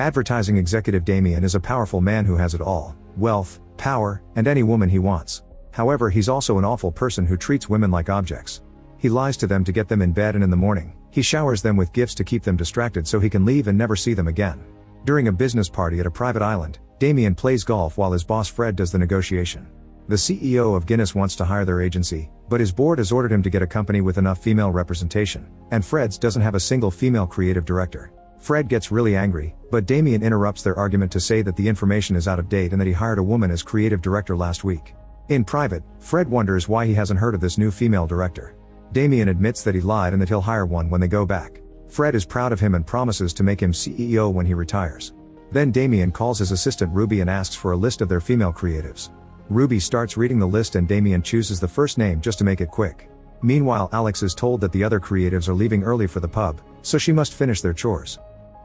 Advertising executive Damien is a powerful man who has it all: wealth, power, and any woman he wants. However, he's also an awful person who treats women like objects. He lies to them to get them in bed, and in the morning, he showers them with gifts to keep them distracted so he can leave and never see them again. During a business party at a private island, Damien plays golf while his boss Fred does the negotiation. The CEO of Guinness wants to hire their agency, but his board has ordered him to get a company with enough female representation, and Fred's doesn't have a single female creative director. Fred gets really angry, but Damien interrupts their argument to say that the information is out of date and that he hired a woman as creative director last week. In private, Fred wonders why he hasn't heard of this new female director. Damien admits that he lied and that he'll hire one when they go back. Fred is proud of him and promises to make him CEO when he retires. Then Damien calls his assistant Ruby and asks for a list of their female creatives. Ruby starts reading the list and Damien chooses the first name just to make it quick. Meanwhile, Alex is told that the other creatives are leaving early for the pub, so she must finish their chores.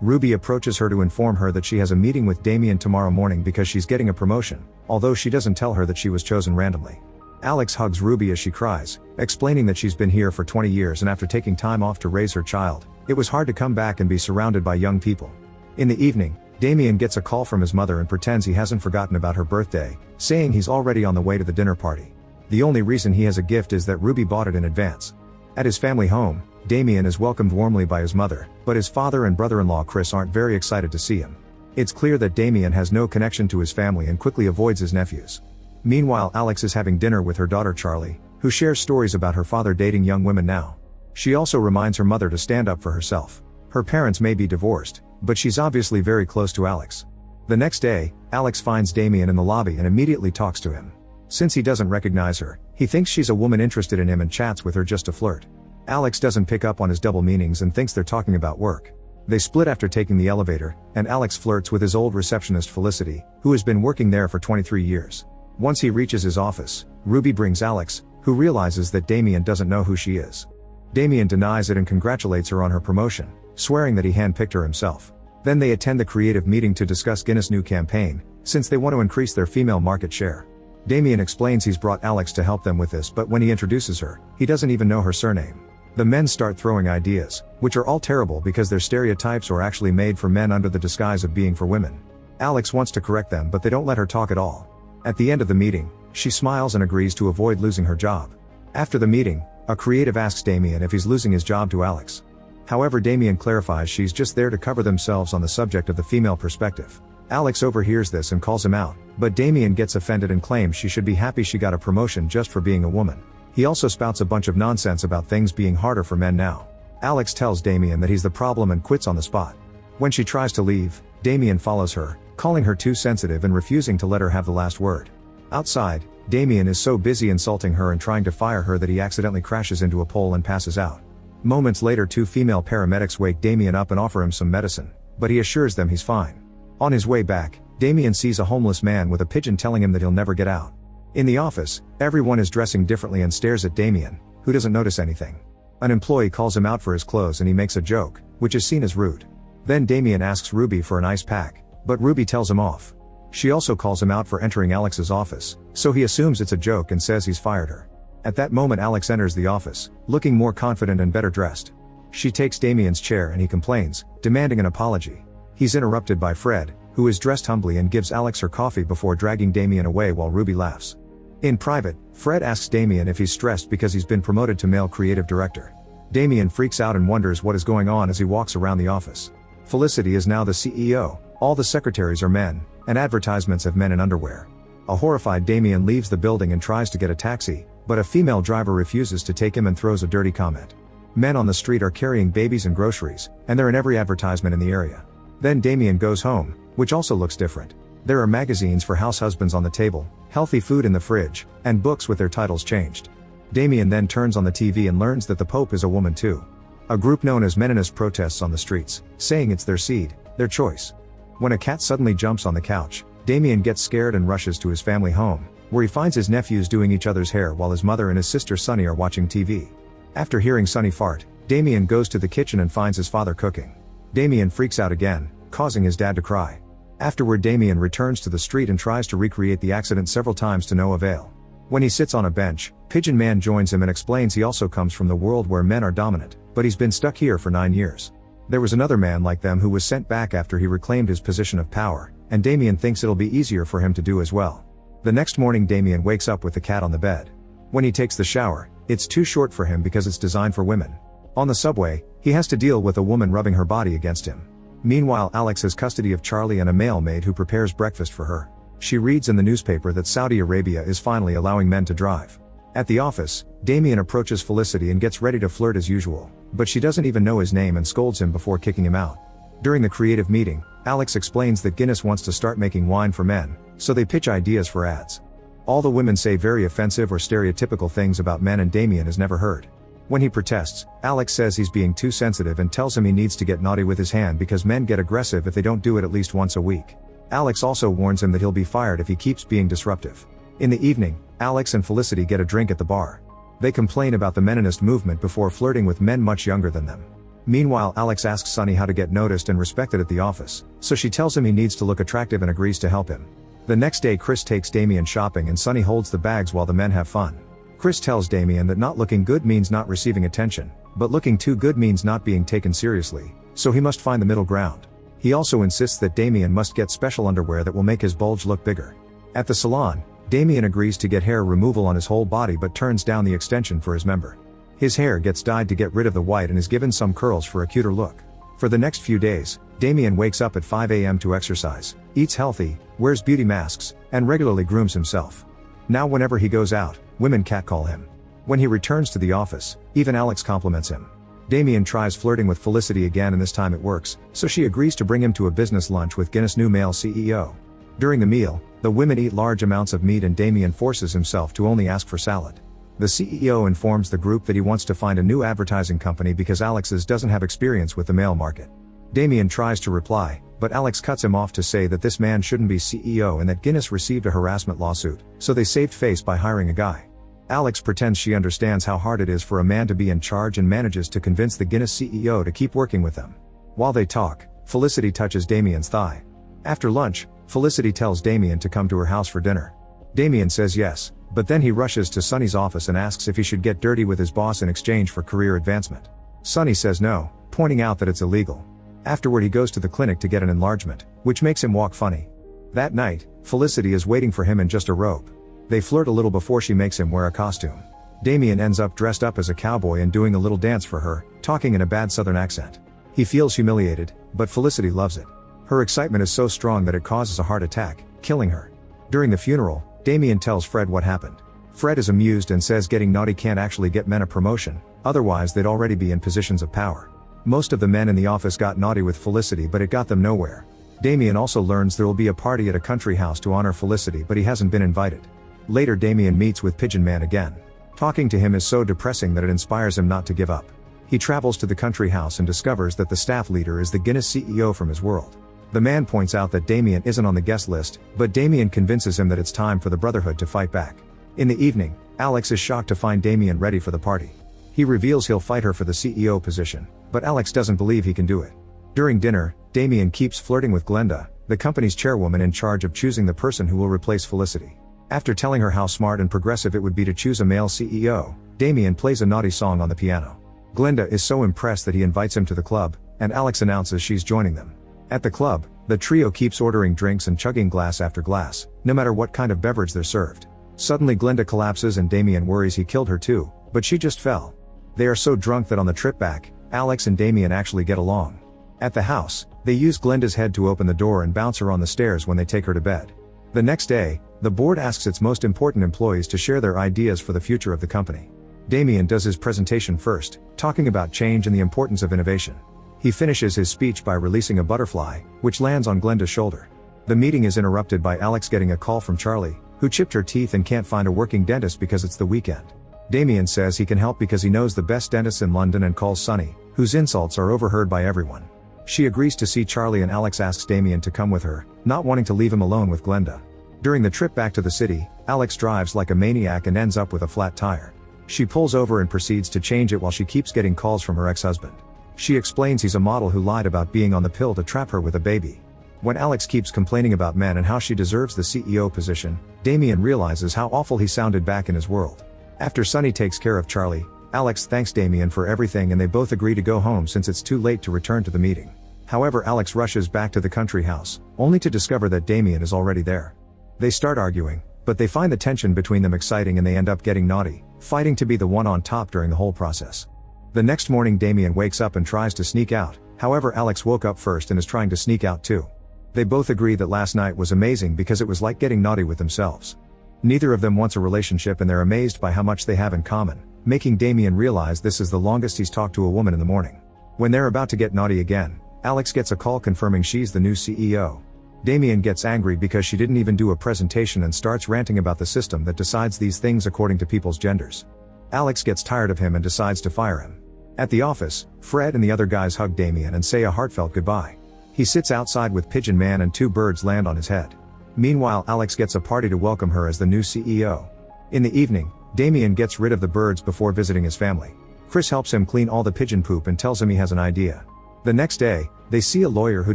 Ruby approaches her to inform her that she has a meeting with Damien tomorrow morning because she's getting a promotion, although she doesn't tell her that she was chosen randomly. Alex hugs Ruby as she cries, explaining that she's been here for 20 years and after taking time off to raise her child, it was hard to come back and be surrounded by young people. In the evening, Damien gets a call from his mother and pretends he hasn't forgotten about her birthday, saying he's already on the way to the dinner party. The only reason he has a gift is that Ruby bought it in advance. At his family home, Damien is welcomed warmly by his mother, but his father and brother-in-law Chris aren't very excited to see him. It's clear that Damien has no connection to his family and quickly avoids his nephews. Meanwhile, Alex is having dinner with her daughter Charlie, who shares stories about her father dating young women now. She also reminds her mother to stand up for herself. Her parents may be divorced, but she's obviously very close to Alex. The next day, Alex finds Damien in the lobby and immediately talks to him. Since he doesn't recognize her, he thinks she's a woman interested in him and chats with her just to flirt. Alex doesn't pick up on his double meanings and thinks they're talking about work. They split after taking the elevator, and Alex flirts with his old receptionist Felicity, who has been working there for 23 years. Once he reaches his office, Ruby brings Alex, who realizes that Damien doesn't know who she is. Damien denies it and congratulates her on her promotion, swearing that he handpicked her himself. Then they attend the creative meeting to discuss Guinness' new campaign, since they want to increase their female market share. Damien explains he's brought Alex to help them with this, but when he introduces her, he doesn't even know her surname. The men start throwing ideas, which are all terrible because they're stereotypes or actually made for men under the disguise of being for women. Alex wants to correct them, but they don't let her talk at all. At the end of the meeting, she smiles and agrees to avoid losing her job. After the meeting, a creative asks Damien if he's losing his job to Alex. However, Damien clarifies she's just there to cover themselves on the subject of the female perspective. Alex overhears this and calls him out, but Damien gets offended and claims she should be happy she got a promotion just for being a woman. He also spouts a bunch of nonsense about things being harder for men now. Alex tells Damien that he's the problem and quits on the spot. When she tries to leave, Damien follows her, calling her too sensitive and refusing to let her have the last word. Outside, Damien is so busy insulting her and trying to fire her that he accidentally crashes into a pole and passes out. Moments later, two female paramedics wake Damien up and offer him some medicine, but he assures them he's fine. On his way back, Damien sees a homeless man with a pigeon telling him that he'll never get out. In the office, everyone is dressing differently and stares at Damien, who doesn't notice anything. An employee calls him out for his clothes and he makes a joke, which is seen as rude. Then Damien asks Ruby for an ice pack, but Ruby tells him off. She also calls him out for entering Alex's office, so he assumes it's a joke and says he's fired her. At that moment, Alex enters the office, looking more confident and better dressed. She takes Damien's chair and he complains, demanding an apology. He's interrupted by Fred, who is dressed humbly and gives Alex her coffee before dragging Damien away while Ruby laughs. In private, Fred asks Damien if he's stressed because he's been promoted to male creative director. Damien freaks out and wonders what is going on as he walks around the office. Felicity is now the CEO, all the secretaries are men, and advertisements have men in underwear. A horrified Damien leaves the building and tries to get a taxi, but a female driver refuses to take him and throws a dirty comment. Men on the street are carrying babies and groceries, and they're in every advertisement in the area. Then Damien goes home, which also looks different. There are magazines for house husbands on the table, healthy food in the fridge, and books with their titles changed. Damien then turns on the TV and learns that the Pope is a woman too. A group known as Meninist protests on the streets, saying it's their seed, their choice. When a cat suddenly jumps on the couch, Damien gets scared and rushes to his family home, where he finds his nephews doing each other's hair while his mother and his sister Sunny are watching TV. After hearing Sunny fart, Damien goes to the kitchen and finds his father cooking. Damien freaks out again, causing his dad to cry. Afterward, Damien returns to the street and tries to recreate the accident several times to no avail. When he sits on a bench, Pigeon Man joins him and explains he also comes from the world where men are dominant, but he's been stuck here for 9 years. There was another man like them who was sent back after he reclaimed his position of power, and Damien thinks it'll be easier for him to do as well. The next morning Damien wakes up with the cat on the bed. When he takes the shower, it's too short for him because it's designed for women. On the subway, he has to deal with a woman rubbing her body against him. Meanwhile, Alex has custody of Charlie and a male maid who prepares breakfast for her. She reads in the newspaper that Saudi Arabia is finally allowing men to drive. At the office, Damien approaches Felicity and gets ready to flirt as usual, but she doesn't even know his name and scolds him before kicking him out. During the creative meeting, Alex explains that Guinness wants to start making wine for men, so they pitch ideas for ads. All the women say very offensive or stereotypical things about men and Damien has never heard. When he protests, Alex says he's being too sensitive and tells him he needs to get naughty with his hand because men get aggressive if they don't do it at least once a week. Alex also warns him that he'll be fired if he keeps being disruptive. In the evening, Alex and Felicity get a drink at the bar. They complain about the meninist movement before flirting with men much younger than them. Meanwhile, Alex asks Sonny how to get noticed and respected at the office, so she tells him he needs to look attractive and agrees to help him. The next day Chris takes Damien shopping and Sonny holds the bags while the men have fun. Chris tells Damien that not looking good means not receiving attention, but looking too good means not being taken seriously, so he must find the middle ground. He also insists that Damien must get special underwear that will make his bulge look bigger. At the salon, Damien agrees to get hair removal on his whole body but turns down the extension for his member. His hair gets dyed to get rid of the white and is given some curls for a cuter look. For the next few days, Damien wakes up at 5 a.m. to exercise, eats healthy, wears beauty masks, and regularly grooms himself. Now whenever he goes out, women catcall him. When he returns to the office, even Alex compliments him. Damien tries flirting with Felicity again and this time it works, so she agrees to bring him to a business lunch with Guinness' new male CEO. During the meal, the women eat large amounts of meat and Damien forces himself to only ask for salad. The CEO informs the group that he wants to find a new advertising company because Alex's doesn't have experience with the male market. Damien tries to reply, but Alex cuts him off to say that this man shouldn't be CEO and that Guinness received a harassment lawsuit, so they saved face by hiring a guy. Alex pretends she understands how hard it is for a man to be in charge and manages to convince the Guinness CEO to keep working with them. While they talk, Felicity touches Damien's thigh. After lunch, Felicity tells Damien to come to her house for dinner. Damien says yes, but then he rushes to Sonny's office and asks if he should get dirty with his boss in exchange for career advancement. Sonny says no, pointing out that it's illegal. Afterward he goes to the clinic to get an enlargement, which makes him walk funny. That night, Felicity is waiting for him in just a robe. They flirt a little before she makes him wear a costume. Damien ends up dressed up as a cowboy and doing a little dance for her, talking in a bad southern accent. He feels humiliated, but Felicity loves it. Her excitement is so strong that it causes a heart attack, killing her. During the funeral, Damien tells Fred what happened. Fred is amused and says getting naughty can't actually get men a promotion, otherwise they'd already be in positions of power. Most of the men in the office got naughty with Felicity but it got them nowhere. Damien also learns there will be a party at a country house to honor Felicity but he hasn't been invited. Later Damien meets with Pigeon Man again. Talking to him is so depressing that it inspires him not to give up. He travels to the country house and discovers that the staff leader is the Guinness CEO from his world. The man points out that Damien isn't on the guest list, but Damien convinces him that it's time for the Brotherhood to fight back. In the evening, Alex is shocked to find Damien ready for the party. He reveals he'll fight her for the CEO position, but Alex doesn't believe he can do it. During dinner, Damien keeps flirting with Glenda, the company's chairwoman in charge of choosing the person who will replace Felicity. After telling her how smart and progressive it would be to choose a male CEO, Damien plays a naughty song on the piano. Glenda is so impressed that he invites him to the club, and Alex announces she's joining them. At the club, the trio keeps ordering drinks and chugging glass after glass, no matter what kind of beverage they're served. Suddenly Glenda collapses and Damien worries he killed her too, but she just fell. They are so drunk that on the trip back, Alex and Damien actually get along. At the house, they use Glenda's head to open the door and bounce her on the stairs when they take her to bed. The next day, the board asks its most important employees to share their ideas for the future of the company. Damien does his presentation first, talking about change and the importance of innovation. He finishes his speech by releasing a butterfly, which lands on Glenda's shoulder. The meeting is interrupted by Alex getting a call from Charlie, who chipped her teeth and can't find a working dentist because it's the weekend. Damien says he can help because he knows the best dentists in London and calls Sonny, whose insults are overheard by everyone. She agrees to see Charlie and Alex asks Damien to come with her, not wanting to leave him alone with Glenda. During the trip back to the city, Alex drives like a maniac and ends up with a flat tire. She pulls over and proceeds to change it while she keeps getting calls from her ex-husband. She explains he's a model who lied about being on the pill to trap her with a baby. When Alex keeps complaining about men and how she deserves the CEO position, Damien realizes how awful he sounded back in his world. After Sonny takes care of Charlie, Alex thanks Damien for everything and they both agree to go home since it's too late to return to the meeting. However, Alex rushes back to the country house, only to discover that Damien is already there. They start arguing, but they find the tension between them exciting and they end up getting naughty, fighting to be the one on top during the whole process. The next morning Damien wakes up and tries to sneak out, however Alex woke up first and is trying to sneak out too. They both agree that last night was amazing because it was like getting naughty with themselves. Neither of them wants a relationship and they're amazed by how much they have in common, making Damien realize this is the longest he's talked to a woman in the morning. When they're about to get naughty again, Alex gets a call confirming she's the new CEO. Damien gets angry because she didn't even do a presentation and starts ranting about the system that decides these things according to people's genders. Alex gets tired of him and decides to fire him. At the office, Fred and the other guys hug Damien and say a heartfelt goodbye. He sits outside with Pigeon Man and 2 birds land on his head. Meanwhile, Alex gets a party to welcome her as the new CEO. In the evening, Damien gets rid of the birds before visiting his family. Chris helps him clean all the pigeon poop and tells him he has an idea. The next day, they see a lawyer who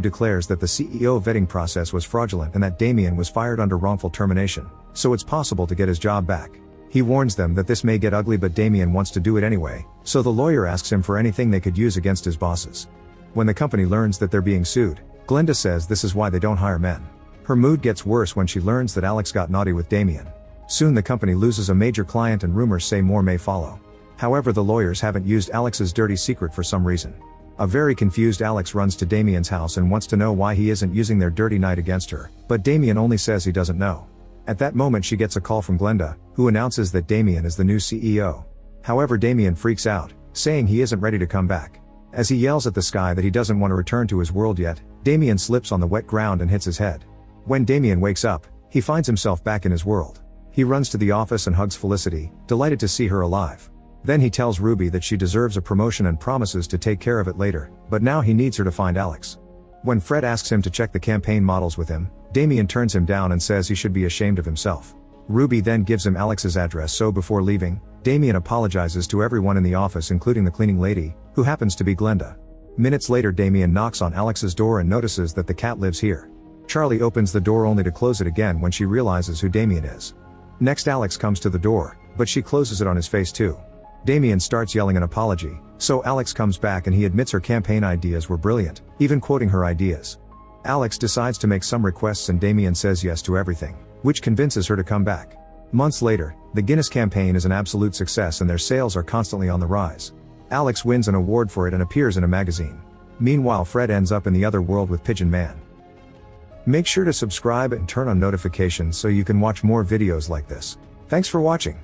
declares that the CEO vetting process was fraudulent and that Damien was fired under wrongful termination, so it's possible to get his job back. He warns them that this may get ugly but Damien wants to do it anyway, so the lawyer asks him for anything they could use against his bosses. When the company learns that they're being sued, Glenda says this is why they don't hire men. Her mood gets worse when she learns that Alex got naughty with Damien. Soon the company loses a major client and rumors say more may follow. However, the lawyers haven't used Alex's dirty secret for some reason. A very confused Alex runs to Damien's house and wants to know why he isn't using their dirty night against her, but Damien only says he doesn't know. At that moment she gets a call from Glenda, who announces that Damien is the new CEO. However, Damien freaks out, saying he isn't ready to come back. As he yells at the sky that he doesn't want to return to his world yet, Damien slips on the wet ground and hits his head. When Damien wakes up, he finds himself back in his world. He runs to the office and hugs Felicity, delighted to see her alive. Then he tells Ruby that she deserves a promotion and promises to take care of it later, but now he needs her to find Alex. When Fred asks him to check the campaign models with him, Damien turns him down and says he should be ashamed of himself. Ruby then gives him Alex's address, so before leaving, Damien apologizes to everyone in the office including the cleaning lady, who happens to be Glenda. Minutes later Damien knocks on Alex's door and notices that the cat lives here. Charlie opens the door only to close it again when she realizes who Damien is. Next Alex comes to the door, but she closes it on his face too. Damien starts yelling an apology, so Alex comes back and he admits her campaign ideas were brilliant, even quoting her ideas. Alex decides to make some requests and Damien says yes to everything, which convinces her to come back. Months later, the Guinness campaign is an absolute success and their sales are constantly on the rise. Alex wins an award for it and appears in a magazine. Meanwhile, Fred ends up in the other world with Pigeon Man. Make sure to subscribe and turn on notifications so you can watch more videos like this. Thanks for watching.